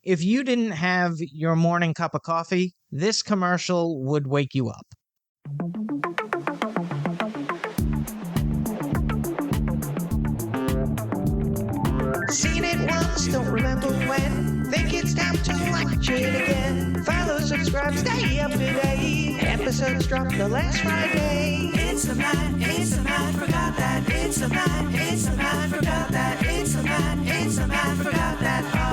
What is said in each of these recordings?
If you didn't have your morning cup of coffee, this commercial would wake you up. Seen it once, don't remember when. Think it's time to watch it again. Follow, subscribe, stay up to date. Episodes drop the last Friday. It's a Matt, forgot that. It's a Matt, forgot that. It's a Matt, forgot that podcast.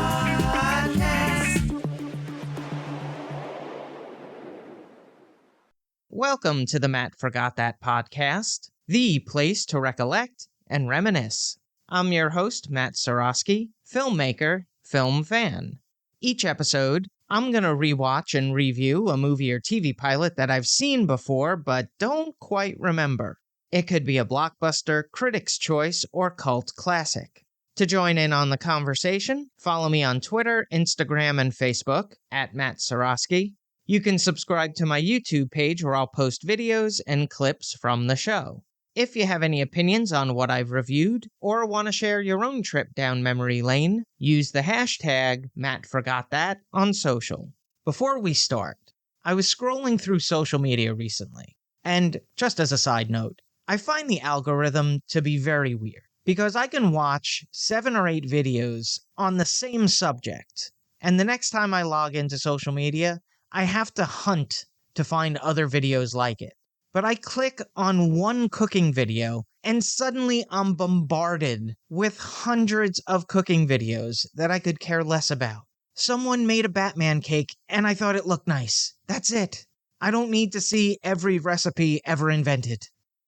Welcome to the Matt Forgot That podcast, the place to recollect and reminisce. I'm your host, Matt Seroski, filmmaker, film fan. Each episode, I'm going to rewatch and review a movie or TV pilot that I've seen before but don't quite remember. It could be a blockbuster, critic's choice, or cult classic. To join in on the conversation, follow me on Twitter, Instagram, and Facebook at Matt Seroski. You can subscribe to my YouTube page where I'll post videos and clips from the show. If you have any opinions on what I've reviewed, or want to share your own trip down memory lane, use the hashtag MattForgotThat on social. Before we start, I was scrolling through social media recently, and just as a side note, I find the algorithm to be very weird, because I can watch 7 or 8 videos on the same subject, and the next time I log into social media, I have to hunt to find other videos like it. But I click on one cooking video, and suddenly I'm bombarded with hundreds of cooking videos that I could care less about. Someone made a Batman cake, and I thought it looked nice. That's it. I don't need to see every recipe ever invented.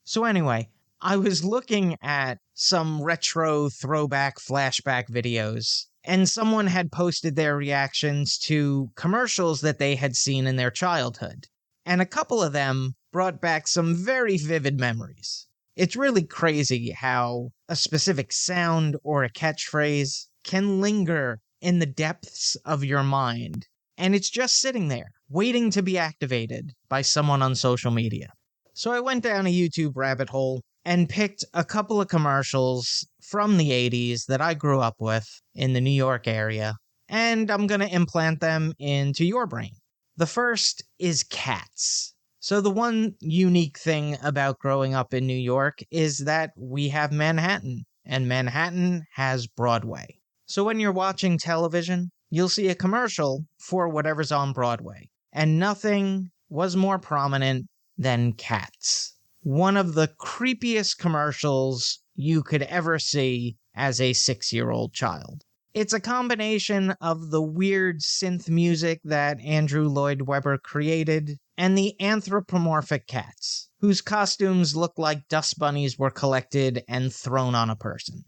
So anyway, I was looking at some retro throwback flashback videos, and someone had posted their reactions to commercials that they had seen in their childhood. And a couple of them brought back some very vivid memories. It's really crazy how a specific sound or a catchphrase can linger in the depths of your mind, and it's just sitting there, waiting to be activated by someone on social media. So I went down a YouTube rabbit hole and picked a couple of commercials from the 80s that I grew up with in the New York area, and I'm going to implant them into your brain. The first is Cats. So the one unique thing about growing up in New York is that we have Manhattan, and Manhattan has Broadway. So when you're watching television, you'll see a commercial for whatever's on Broadway, and nothing was more prominent than Cats. One of the creepiest commercials you could ever see as a 6-year-old child. It's a combination of the weird synth music that Andrew Lloyd Webber created and the anthropomorphic cats, whose costumes look like dust bunnies were collected and thrown on a person.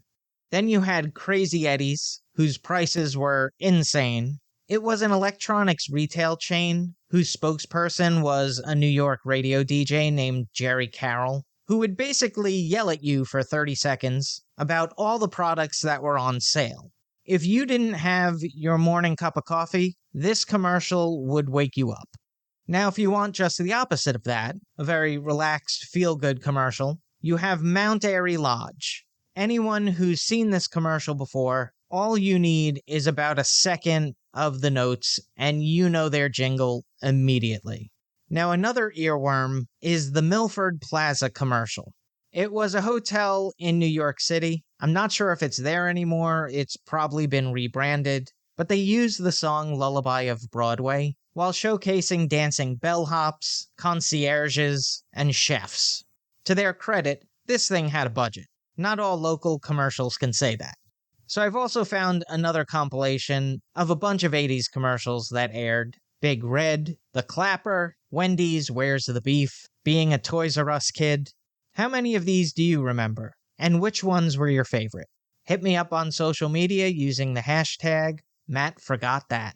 Then you had Crazy Eddie's, whose prices were insane. It was an electronics retail chain whose spokesperson was a New York radio DJ named Jerry Carroll, who would basically yell at you for 30 seconds about all the products that were on sale. If you didn't have your morning cup of coffee, this commercial would wake you up. Now, if you want just the opposite of that, a very relaxed, feel-good commercial, you have Mount Airy Lodge. Anyone who's seen this commercial before, all you need is about a second of the notes, and you know their jingle immediately. Now, another earworm is the Milford Plaza commercial. It was a hotel in New York City. I'm not sure if it's there anymore. It's probably been rebranded. But they used the song Lullaby of Broadway while showcasing dancing bellhops, concierges, and chefs. To their credit, this thing had a budget. Not all local commercials can say that. So I've also found another compilation of a bunch of 80s commercials that aired. Big Red, The Clapper, Wendy's Where's the Beef, Being a Toys R Us Kid. How many of these do you remember? And which ones were your favorite? Hit me up on social media using the hashtag MattForgotThat.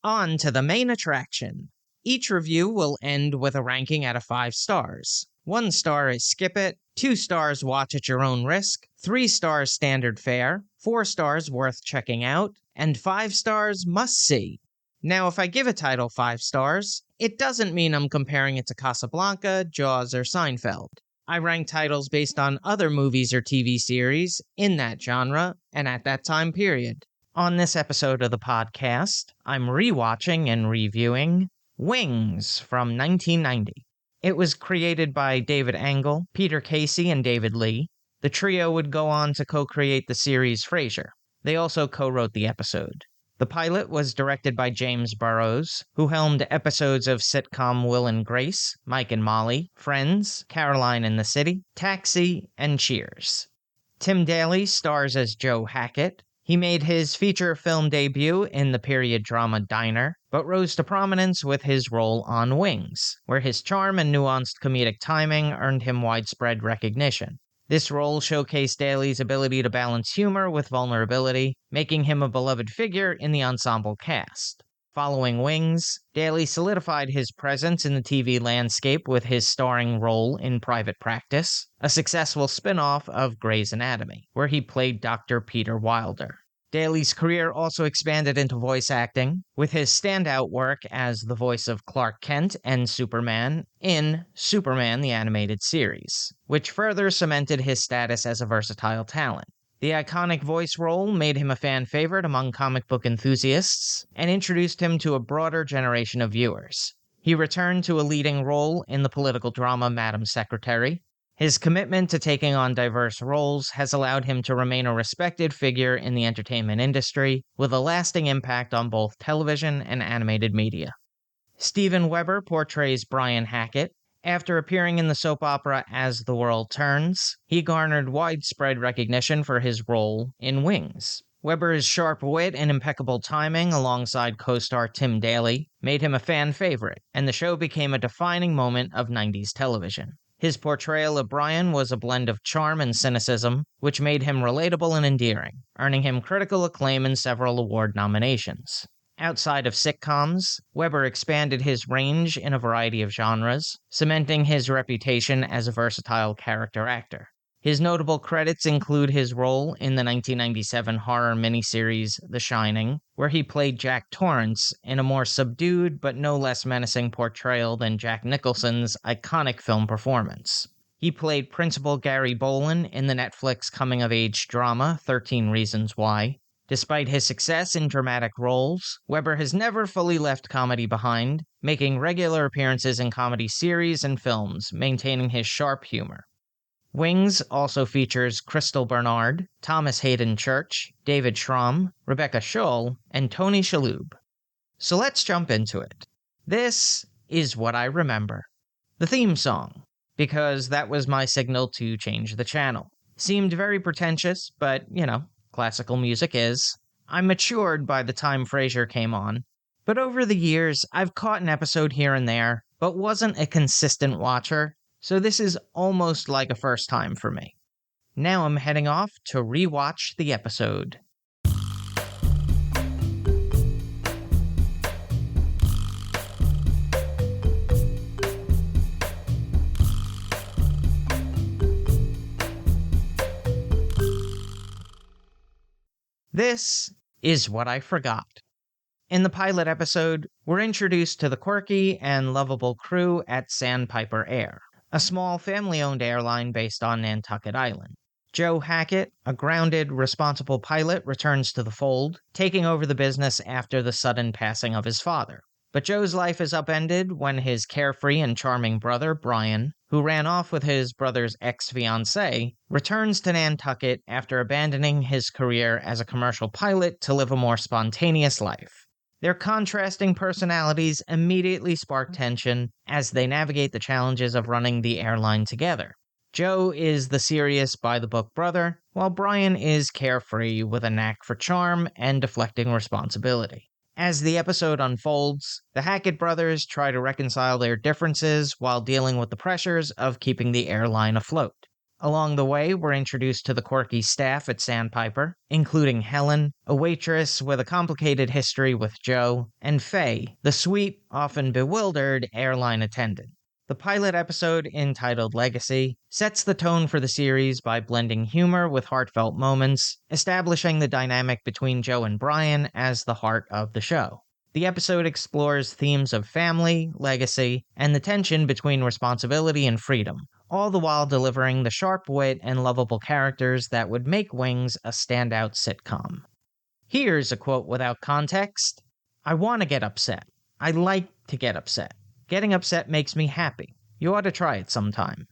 On to the main attraction. Each review will end with a ranking out of 5 stars. 1 star is skip it, 2 stars watch at your own risk, 3 stars standard fare, 4 stars worth checking out, and 5 stars must see. Now, if I give a title 5 stars, it doesn't mean I'm comparing it to Casablanca, Jaws, or Seinfeld. I rank titles based on other movies or TV series in that genre and at that time period. On this episode of the podcast, I'm rewatching and reviewing Wings from 1990. It was created by David Angle, Peter Casey, and David Lee. The trio would go on to co-create the series Frasier. They also co-wrote the episode. The pilot was directed by James Burrows, who helmed episodes of sitcom Will and Grace, Mike and Molly, Friends, Caroline in the City, Taxi, and Cheers. Tim Daly stars as Joe Hackett. He made his feature film debut in the period drama Diner, but rose to prominence with his role on Wings, where his charm and nuanced comedic timing earned him widespread recognition. This role showcased Daly's ability to balance humor with vulnerability, making him a beloved figure in the ensemble cast. Following Wings, Daly solidified his presence in the TV landscape with his starring role in Private Practice, a successful spin-off of Grey's Anatomy, where he played Dr. Peter Wilder. Daly's career also expanded into voice acting, with his standout work as the voice of Clark Kent and Superman in Superman the Animated Series, which further cemented his status as a versatile talent. The iconic voice role made him a fan favorite among comic book enthusiasts and introduced him to a broader generation of viewers. He returned to a leading role in the political drama Madam Secretary. His commitment to taking on diverse roles has allowed him to remain a respected figure in the entertainment industry, with a lasting impact on both television and animated media. Steven Weber portrays Brian Hackett. After appearing in the soap opera As the World Turns, he garnered widespread recognition for his role in Wings. Weber's sharp wit and impeccable timing alongside co-star Tim Daly made him a fan favorite, and the show became a defining moment of 90s television. His portrayal of Brian was a blend of charm and cynicism, which made him relatable and endearing, earning him critical acclaim and several award nominations. Outside of sitcoms, Weber expanded his range in a variety of genres, cementing his reputation as a versatile character actor. His notable credits include his role in the 1997 horror miniseries The Shining, where he played Jack Torrance in a more subdued but no less menacing portrayal than Jack Nicholson's iconic film performance. He played Principal Gary Bolin in the Netflix coming-of-age drama 13 Reasons Why. Despite his success in dramatic roles, Weber has never fully left comedy behind, making regular appearances in comedy series and films, maintaining his sharp humor. Wings also features Crystal Bernard, Thomas Hayden Church, David Schramm, Rebecca Schull, and Tony Shalhoub. So let's jump into it. This is what I remember. The theme song, because that was my signal to change the channel. Seemed very pretentious, but, classical music is. I matured by the time Frasier came on. But over the years, I've caught an episode here and there, but wasn't a consistent watcher. So this is almost like a first time for me. Now I'm heading off to rewatch the episode. This is what I forgot. In the pilot episode, we're introduced to the quirky and lovable crew at Sandpiper Air, a small family-owned airline based on Nantucket Island. Joe Hackett, a grounded, responsible pilot, returns to the fold, taking over the business after the sudden passing of his father. But Joe's life is upended when his carefree and charming brother, Brian, who ran off with his brother's ex-fiancée, returns to Nantucket after abandoning his career as a commercial pilot to live a more spontaneous life. Their contrasting personalities immediately spark tension as they navigate the challenges of running the airline together. Joe is the serious by-the-book brother, while Brian is carefree with a knack for charm and deflecting responsibility. As the episode unfolds, the Hackett brothers try to reconcile their differences while dealing with the pressures of keeping the airline afloat. Along the way, we're introduced to the quirky staff at Sandpiper, including Helen, a waitress with a complicated history with Joe, and Faye, the sweet, often bewildered airline attendant. The pilot episode, entitled Legacy, sets the tone for the series by blending humor with heartfelt moments, establishing the dynamic between Joe and Brian as the heart of the show. The episode explores themes of family, legacy, and the tension between responsibility and freedom, all the while delivering the sharp wit and lovable characters that would make Wings a standout sitcom. Here's a quote without context. "I want to get upset. I like to get upset. Getting upset makes me happy. You ought to try it sometime."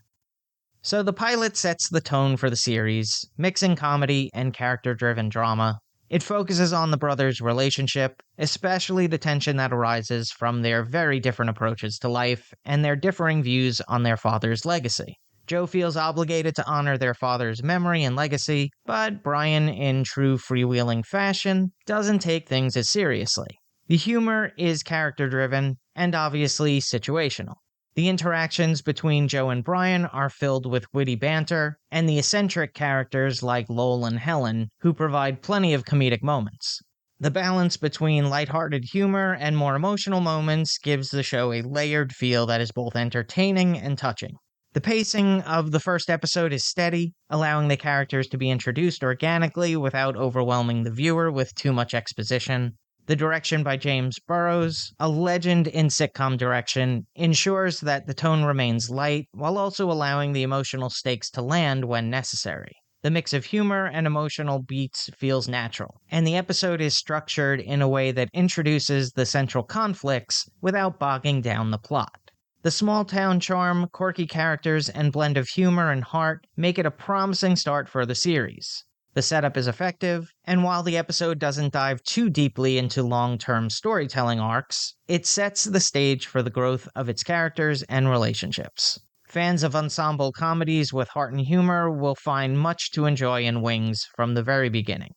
So the pilot sets the tone for the series, mixing comedy and character-driven drama. It focuses on the brothers' relationship, especially the tension that arises from their very different approaches to life and their differing views on their father's legacy. Joe feels obligated to honor their father's memory and legacy, but Brian, in true freewheeling fashion, doesn't take things as seriously. The humor is character-driven and obviously situational. The interactions between Joe and Brian are filled with witty banter, and the eccentric characters like Lowell and Helen, who provide plenty of comedic moments. The balance between lighthearted humor and more emotional moments gives the show a layered feel that is both entertaining and touching. The pacing of the first episode is steady, allowing the characters to be introduced organically without overwhelming the viewer with too much exposition. The direction by James Burrows, a legend in sitcom direction, ensures that the tone remains light while also allowing the emotional stakes to land when necessary. The mix of humor and emotional beats feels natural, and the episode is structured in a way that introduces the central conflicts without bogging down the plot. The small-town charm, quirky characters, and blend of humor and heart make it a promising start for the series. The setup is effective, and while the episode doesn't dive too deeply into long-term storytelling arcs, it sets the stage for the growth of its characters and relationships. Fans of ensemble comedies with heart and humor will find much to enjoy in Wings from the very beginning.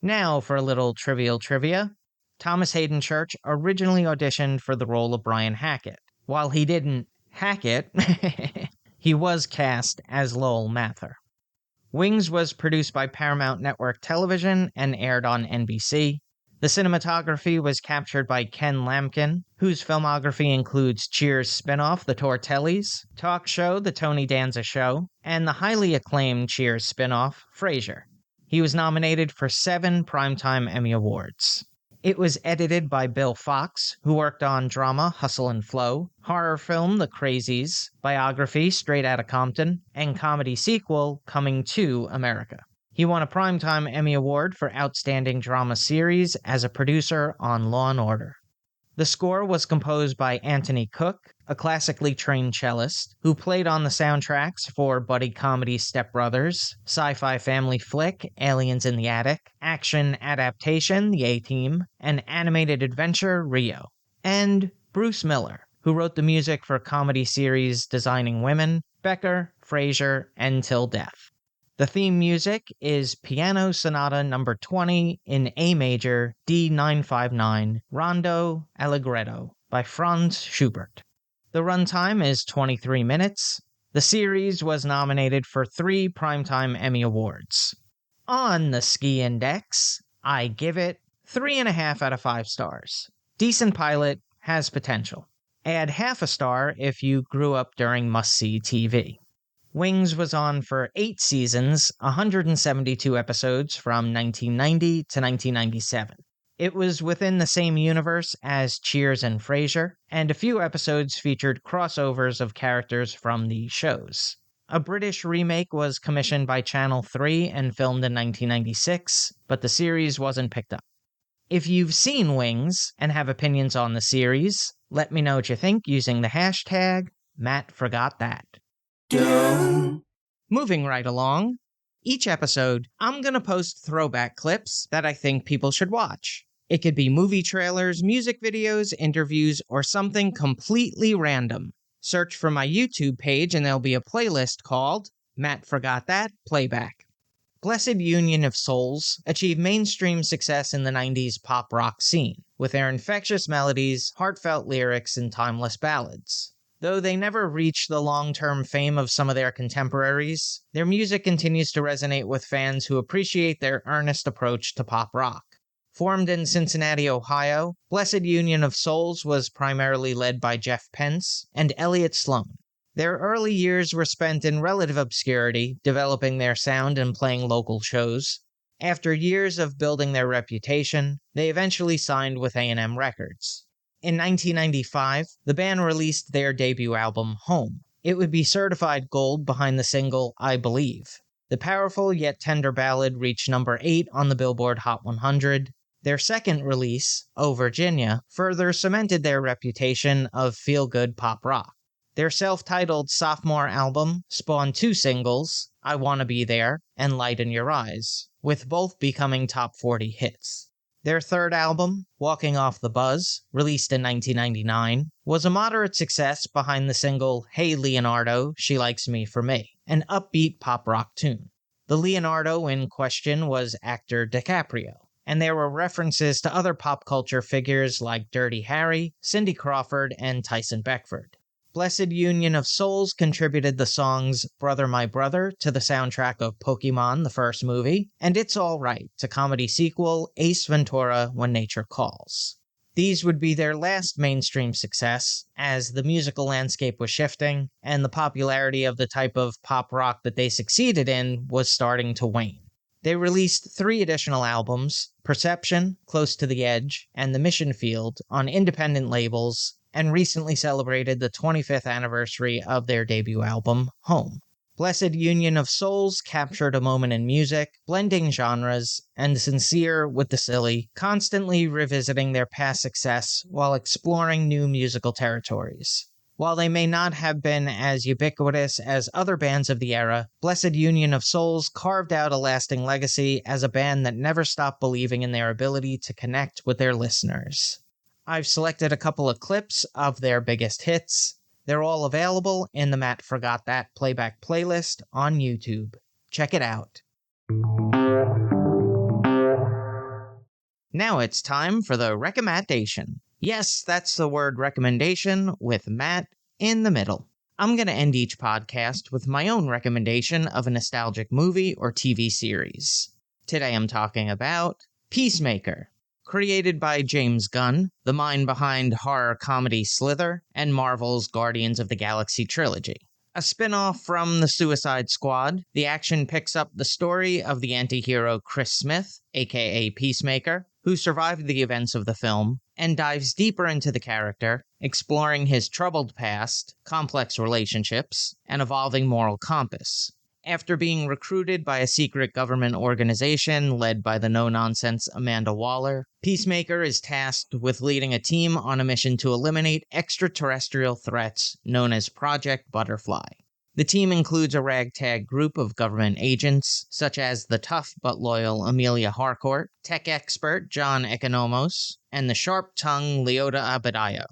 Now for a little trivial trivia. Thomas Hayden Church originally auditioned for the role of Brian Hackett. While he didn't hack it, he was cast as Lowell Mather. Wings was produced by Paramount Network Television and aired on NBC. The cinematography was captured by Ken Lampkin, whose filmography includes Cheers spin-off The Tortellis, talk show The Tony Danza Show, and the highly acclaimed Cheers spin-off Frasier. He was nominated for 7 Primetime Emmy Awards. It was edited by Bill Fox, who worked on drama Hustle and Flow, horror film The Crazies, biography Straight Outta Compton, and comedy sequel Coming to America. He won a Primetime Emmy Award for Outstanding Drama Series as a producer on Law & Order. The score was composed by Anthony Cook, a classically trained cellist, who played on the soundtracks for buddy comedy Step Brothers, sci-fi family flick Aliens in the Attic, action adaptation The A-Team, and animated adventure Rio, and Bruce Miller, who wrote the music for comedy series Designing Women, Becker, Frasier, and Till Death. The theme music is Piano Sonata No. 20 in A major, D959, Rondo Allegretto by Franz Schubert. The runtime is 23 minutes. The series was nominated for 3 Primetime Emmy Awards. On the Ski Index, I give it 3.5 out of 5 stars. Decent pilot, has potential. Add half a star if you grew up during must-see TV. Wings was on for 8 seasons, 172 episodes from 1990 to 1997. It was within the same universe as Cheers and Frasier, and a few episodes featured crossovers of characters from the shows. A British remake was commissioned by Channel 3 and filmed in 1996, but the series wasn't picked up. If you've seen Wings and have opinions on the series, let me know what you think using the hashtag #MattForgotThat. Moving right along, each episode, I'm going to post throwback clips that I think people should watch. It could be movie trailers, music videos, interviews, or something completely random. Search for my YouTube page and there'll be a playlist called Matt Forgot That Playback. Blessed Union of Souls achieved mainstream success in the 90s pop rock scene, with their infectious melodies, heartfelt lyrics, and timeless ballads. Though they never reached the long-term fame of some of their contemporaries, their music continues to resonate with fans who appreciate their earnest approach to pop rock. Formed in Cincinnati, Ohio, Blessed Union of Souls was primarily led by Jeff Pence and Elliott Sloan. Their early years were spent in relative obscurity, developing their sound and playing local shows. After years of building their reputation, they eventually signed with A&M Records. In 1995, the band released their debut album, Home. It would be certified gold behind the single I Believe. The The powerful yet tender ballad reached number 8 on the Billboard Hot 100. Their second release, Oh Virginia, further cemented their reputation of feel-good pop rock. Their self-titled sophomore album spawned 2 singles, I Wanna Be There and Light in Your Eyes, with both becoming top 40 hits. Their third album, Walking Off the Buzz, released in 1999, was a moderate success behind the single Hey Leonardo, She Likes Me for Me, an upbeat pop rock tune. The Leonardo in question was actor DiCaprio, and there were references to other pop culture figures like Dirty Harry, Cindy Crawford, and Tyson Beckford. Blessed Union of Souls contributed the songs Brother My Brother to the soundtrack of Pokemon, the first movie, and It's All Right to comedy sequel Ace Ventura When Nature Calls. These would be their last mainstream success, as the musical landscape was shifting, and the popularity of the type of pop rock that they succeeded in was starting to wane. They released 3 additional albums, Perception, Close to the Edge, and The Mission Field, on independent labels, and recently celebrated the 25th anniversary of their debut album, Home. Blessed Union of Souls captured a moment in music, blending genres, and the sincere with the silly, constantly revisiting their past success while exploring new musical territories. While they may not have been as ubiquitous as other bands of the era, Blessed Union of Souls carved out a lasting legacy as a band that never stopped believing in their ability to connect with their listeners. I've selected a couple of clips of their biggest hits. They're all available in the Matt Forgot That playback playlist on YouTube. Check it out. Now it's time for the recommendation. Yes, that's the word recommendation with Matt in the middle. I'm going to end each podcast with my own recommendation of a nostalgic movie or TV series. Today I'm talking about Peacemaker. Created by James Gunn, the mind behind horror comedy Slither, and Marvel's Guardians of the Galaxy trilogy. A spin-off from The Suicide Squad, the action picks up the story of the anti-hero Chris Smith, aka Peacemaker, who survived the events of the film, and dives deeper into the character, exploring his troubled past, complex relationships, and evolving moral compass. After being recruited by a secret government organization led by the no-nonsense Amanda Waller, Peacemaker is tasked with leading a team on a mission to eliminate extraterrestrial threats known as Project Butterfly. The team includes a ragtag group of government agents, such as the tough but loyal Amelia Harcourt, tech expert John Economos, and the sharp-tongued Leota Abadayo.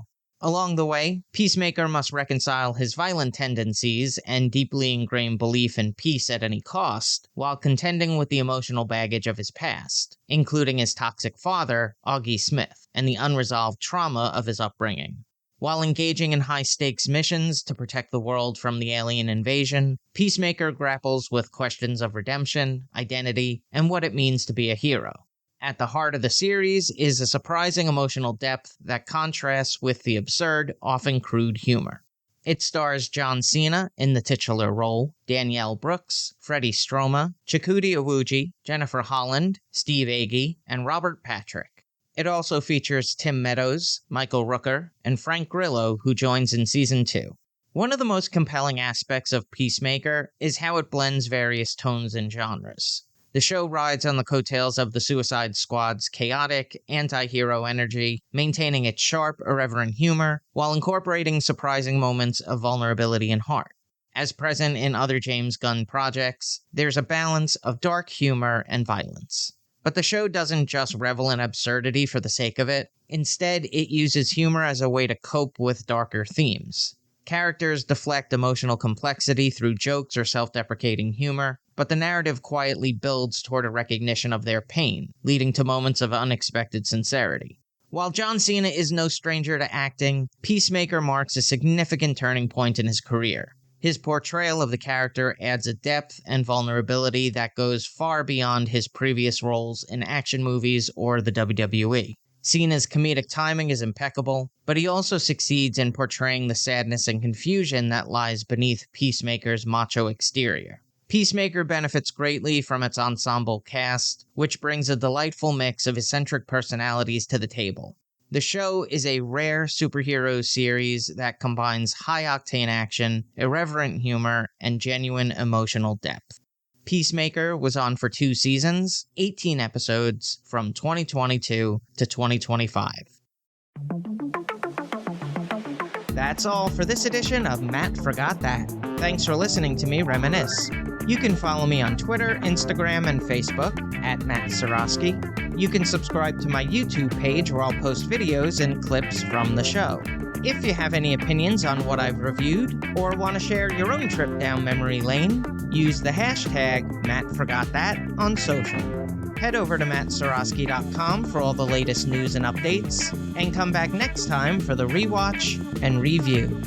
Along the way, Peacemaker must reconcile his violent tendencies and deeply ingrained belief in peace at any cost, while contending with the emotional baggage of his past, including his toxic father, Augie Smith, and the unresolved trauma of his upbringing. While engaging in high-stakes missions to protect the world from the alien invasion, Peacemaker grapples with questions of redemption, identity, and what it means to be a hero. At the heart of the series is a surprising emotional depth that contrasts with the absurd, often crude humor. It stars John Cena in the titular role, Danielle Brooks, Freddie Stroma, Chakudi Awuji, Jennifer Holland, Steve Agee, and Robert Patrick. It also features Tim Meadows, Michael Rooker, and Frank Grillo, who joins in Season 2. One of the most compelling aspects of Peacemaker is how it blends various tones and genres. The show rides on the coattails of the Suicide Squad's chaotic, anti-hero energy, maintaining its sharp, irreverent humor, while incorporating surprising moments of vulnerability and heart. As present in other James Gunn projects, there's a balance of dark humor and violence. But the show doesn't just revel in absurdity for the sake of it. Instead, it uses humor as a way to cope with darker themes. Characters deflect emotional complexity through jokes or self-deprecating humor, but the narrative quietly builds toward a recognition of their pain, leading to moments of unexpected sincerity. While John Cena is no stranger to acting, Peacemaker marks a significant turning point in his career. His portrayal of the character adds a depth and vulnerability that goes far beyond his previous roles in action movies or the WWE. Cena's comedic timing is impeccable, but he also succeeds in portraying the sadness and confusion that lies beneath Peacemaker's macho exterior. Peacemaker benefits greatly from its ensemble cast, which brings a delightful mix of eccentric personalities to the table. The show is a rare superhero series that combines high-octane action, irreverent humor, and genuine emotional depth. Peacemaker was on for 2 seasons, 18 episodes from 2022 to 2025. That's all for this edition of Matt Forgot That. Thanks for listening to me reminisce. You can follow me on Twitter, Instagram, and Facebook at Matt Seroski. You can subscribe to my YouTube page where I'll post videos and clips from the show. If you have any opinions on what I've reviewed, or want to share your own trip down memory lane, use the hashtag MattForgotThat on social. Head over to mattseroski.com for all the latest news and updates, and come back next time for the rewatch and review.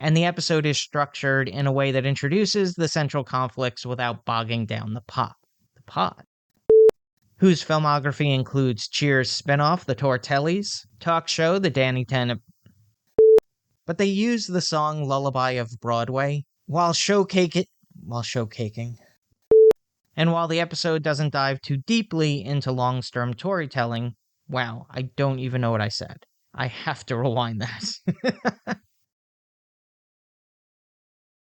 And the episode is structured in a way that introduces the central conflicts without bogging down the plot. Whose filmography includes Cheers spinoff The Tortellis, talk show The Danny Tanner. But they use the song Lullaby of Broadway while showcaking. And while the episode doesn't dive too deeply into long-term storytelling, wow, I don't even know what I said. I have to rewind that.